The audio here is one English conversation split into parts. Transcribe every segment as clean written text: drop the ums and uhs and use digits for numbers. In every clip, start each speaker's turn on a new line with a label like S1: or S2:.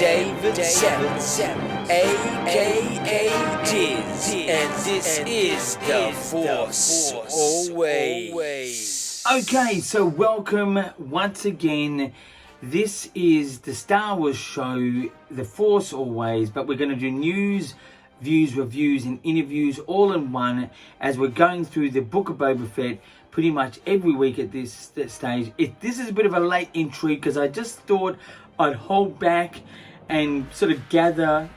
S1: David Seven, aka Diz, and this is The Force Always.
S2: Okay, so welcome once again. This is the Star Wars show, The Force Always, but we're going to do news, views, reviews, and interviews all in one as we're going through the Book of Boba Fett pretty much every week at this stage. This is a bit of a late entry because I just thought I'd hold back and sort of gather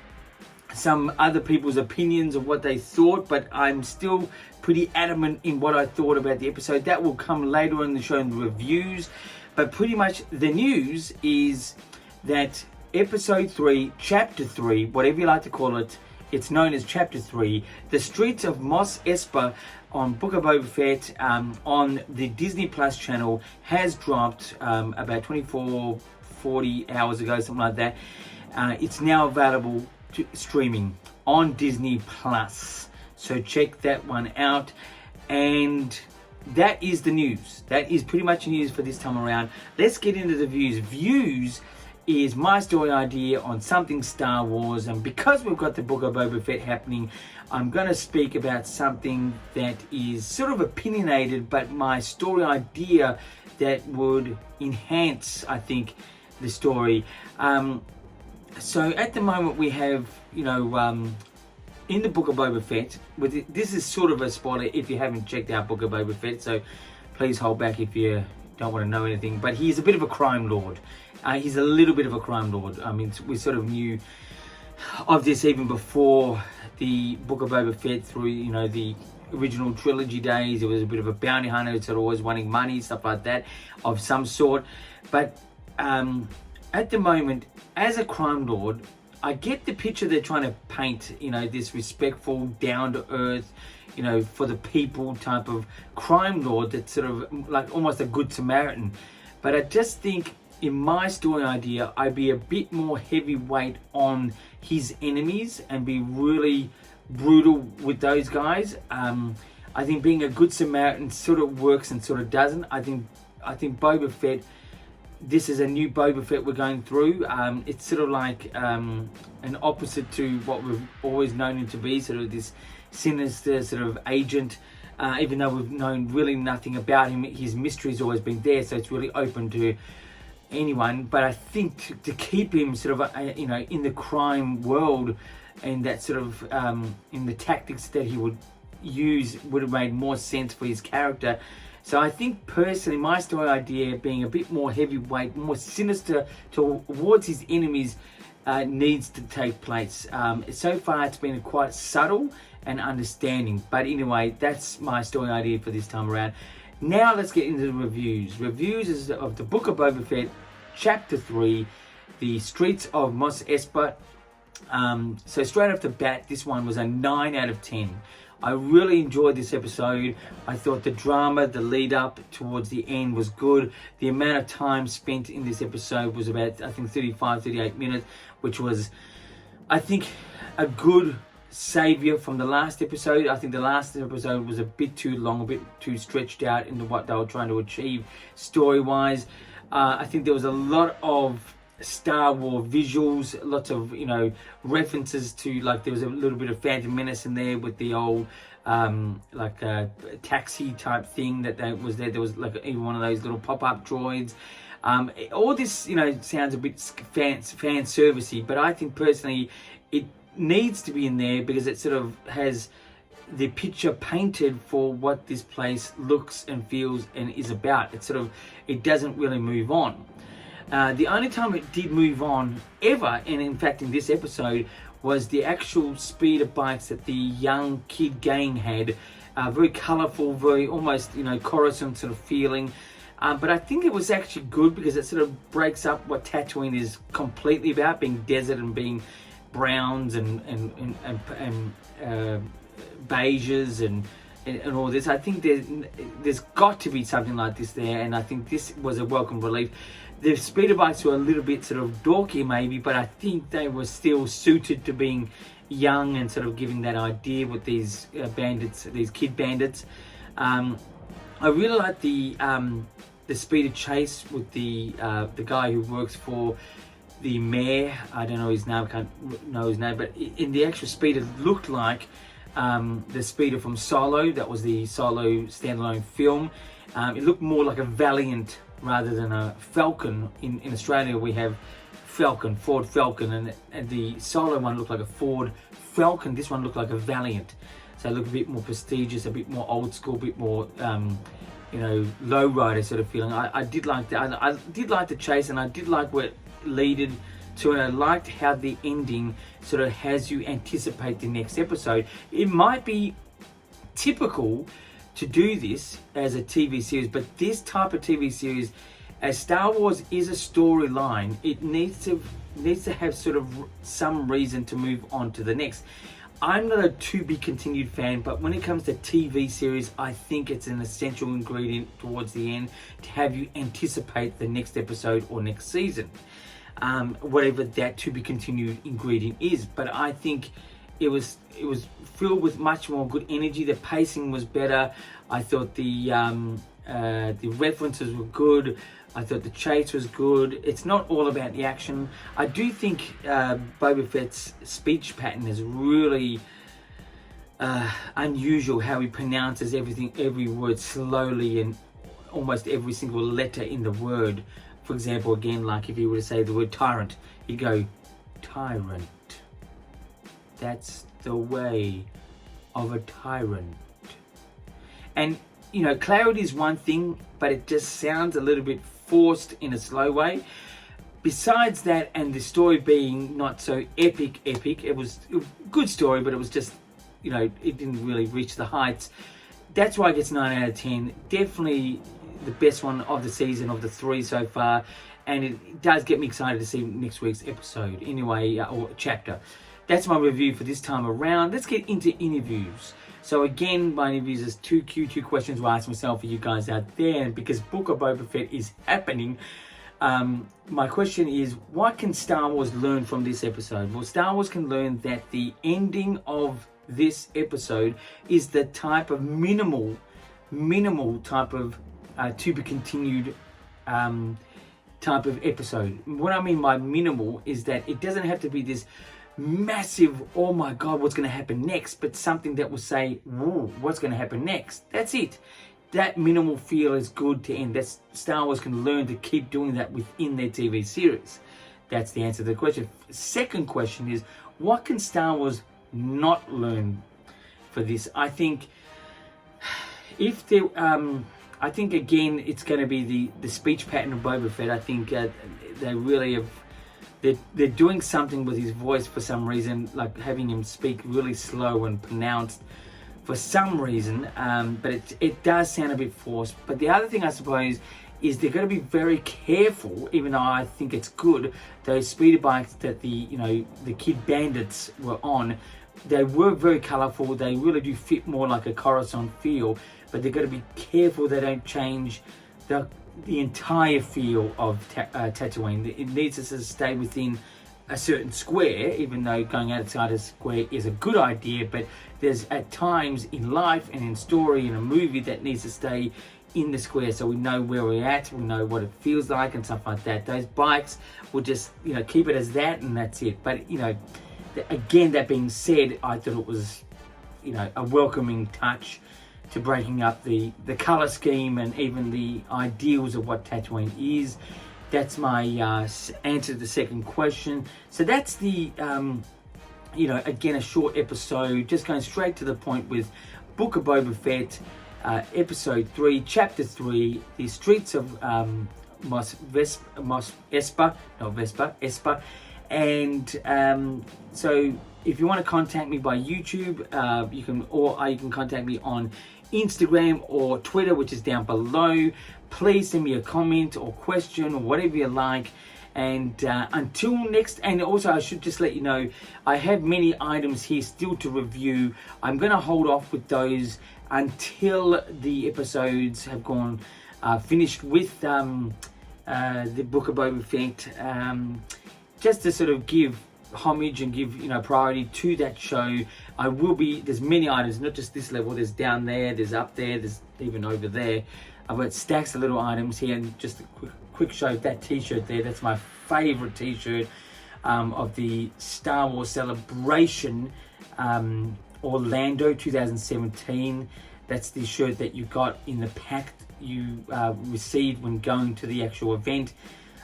S2: some other people's opinions of what they thought, but I'm still pretty adamant in what I thought about the episode. That will come later in the show in the reviews, but pretty much the news is that episode 3, chapter 3, whatever you like to call it, it's known as chapter 3, The Streets of Mos Espa on Book of Boba Fett on the Disney Plus channel has dropped about 40 hours ago, something like that. It's now available streaming on Disney Plus, so check that one out. And that is the news. That is pretty much news for this time around. Let's get into the views is my story idea on something Star Wars, and because we've got the Book of Boba Fett happening, I'm going to speak about something that is sort of opinionated, but my story idea that would enhance, I think, the story. So at the moment we have, in the Book of Boba Fett, this is sort of a spoiler if you haven't checked out Book of Boba Fett, so please hold back if you don't want to know anything. But he's a bit of a crime lord. He's a little bit of a crime lord. I mean, we sort of knew of this even before the Book of Boba Fett through, the original trilogy days. It was a bit of a bounty hunter, sort of always wanting money, stuff like that, of some sort. But at the moment, as a crime lord, I get the picture they're trying to paint, this respectful, down-to-earth, for the people type of crime lord that's sort of like almost a good Samaritan. But I just think in my story idea, I'd be a bit more heavyweight on his enemies and be really brutal with those guys. I think being a good Samaritan sort of works and sort of doesn't. I think Boba Fett, this is a new Boba Fett we're going through. It's sort of like an opposite to what we've always known him to be, sort of this sinister sort of agent. Even though we've known really nothing about him, his mystery's always been there, so it's really open to anyone. But I think to keep him sort of, in the crime world and that sort of, in the tactics that he would use would have made more sense for his character. So I think personally, my story idea being a bit more heavyweight, more sinister towards his enemies needs to take place. So far, it's been quite subtle and understanding. But anyway, that's my story idea for this time around. Now let's get into the reviews. Reviews is of the Book of Boba Fett, Chapter 3, The Streets of Mos Espa. So straight off the bat, this one was a 9 out of 10. I really enjoyed this episode. I thought the drama, the lead up towards the end was good. The amount of time spent in this episode was about, 38 minutes, which was, I think, a good savior from the last episode. I think the last episode was a bit too long, a bit too stretched out into what they were trying to achieve story-wise. I think there was a lot of Star Wars visuals, lots of references to, like, there was a little bit of Phantom Menace in there with the old taxi type thing that was there. There was like even one of those little pop-up droids. All this sounds a bit fan servicey, but I think personally it needs to be in there because it sort of has the picture painted for what this place looks and feels and is about. It doesn't really move on. The only time it did move on ever, and in fact in this episode, was the actual speeder bikes that the young kid gang had. Very colourful, very almost Coruscant sort of feeling. But I think it was actually good because it sort of breaks up what Tatooine is completely about, being desert and being browns and beiges and all this. I think there's got to be something like this there, and I think this was a welcome relief. The speeder bikes were a little bit sort of dorky maybe, but I think they were still suited to being young and sort of giving that idea with these bandits, these kid bandits. I really like the speeder chase with the guy who works for the mayor, I don't know his name, I can't know his name, but in the actual speeder, it looked like the speeder from Solo. That was the Solo standalone film. It looked more like a Valiant rather than a Falcon. In Australia, we have Ford Falcon, and the Solo one looked like a Ford Falcon. This one looked like a Valiant. So it looked a bit more prestigious, a bit more old school, a bit more, lowrider sort of feeling. I did like that. I did like the chase, and I did like what it leaded to, and I liked how the ending sort of has you anticipate the next episode. It might be typical to do this as a TV series, but this type of TV series, as Star Wars is a storyline, it needs to have sort of some reason to move on to the next. I'm not a to be continued fan, but when it comes to TV series, I think it's an essential ingredient towards the end to have you anticipate the next episode or next season, whatever that to be continued ingredient is. But I think it was filled with much more good energy. The pacing was better. I thought the references were good. I thought the chase was good. It's not all about the action. I do think Boba Fett's speech pattern is really unusual, how he pronounces every word slowly, and almost every single letter in the word. For example, again, like if he were to say the word tyrant, he'd go, tyrant. That's the way of a tyrant. And, clarity is one thing, but it just sounds a little bit forced in a slow way. Besides that, and the story being not so epic, it was a good story, but it was just, it didn't really reach the heights. That's why it gets 9 out of 10. Definitely the best one of the season, of the 3 so far. And it does get me excited to see next week's episode, anyway, or chapter. That's my review for this time around. Let's get into interviews. So again, my interviews is two questions I asked myself for you guys out there. And because Book of Boba Fett is happening, my question is, what can Star Wars learn from this episode? Well, Star Wars can learn that the ending of this episode is the type of minimal type of to be continued type of episode. What I mean by minimal is that it doesn't have to be this massive, oh my god, what's going to happen next, but something that will say, whoa, what's going to happen next? That's it. That minimal feel is good to end. That's Star Wars can learn to keep doing that within their TV series. That's the answer to the question. Second question is, what can Star Wars not learn for this? I think if they, I think again, it's going to be the speech pattern of Boba Fett. I think they really have. They're doing something with his voice for some reason, like having him speak really slow and pronounced for some reason, but it does sound a bit forced. But the other thing, I suppose, is they're going to be very careful, even though I think it's good. Those speeder bikes that the kid bandits were on, they were very colourful. They really do fit more like a Coruscant feel, but they've got to be careful they don't change the entire feel of Tatooine. It needs us to stay within a certain square, even though going outside a square is a good idea, but there's at times in life and in story in a movie that needs to stay in the square, so we know where we're at, we know what it feels like and stuff like that. Those bikes will just keep it as that, and that's it. But again, that being said, I thought it was a welcoming touch to breaking up the color scheme and even the ideals of what Tatooine is. That's my answer to the second question. So that's the again, a short episode, just going straight to the point with Book of Boba Fett, episode 3, chapter 3, the streets of Espa. And so if you want to contact me by YouTube, you can contact me on Instagram or Twitter, which is down below. Please send me a comment or question or whatever you like. And until next, and also I should just let you know, I have many items here still to review. I'm going to hold off with those until the episodes have gone finished with the Book of Boba Fett, just to sort of give homage and give priority to that show. There's many items, not just this level, there's down there, there's up there, there's even over there. I've got stacks of little items here, and just a quick show that t-shirt there. That's my favorite t-shirt of the Star Wars Celebration Orlando 2017. That's the shirt that you got in the pack you received when going to the actual event.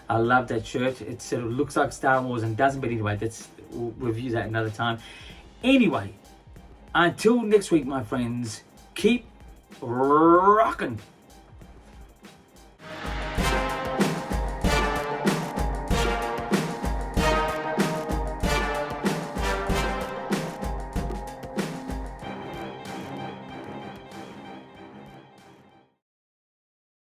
S2: I love that shirt. It sort of looks like Star Wars and doesn't, but anyway, we'll review that another time. Anyway, until next week, my friends, keep rocking.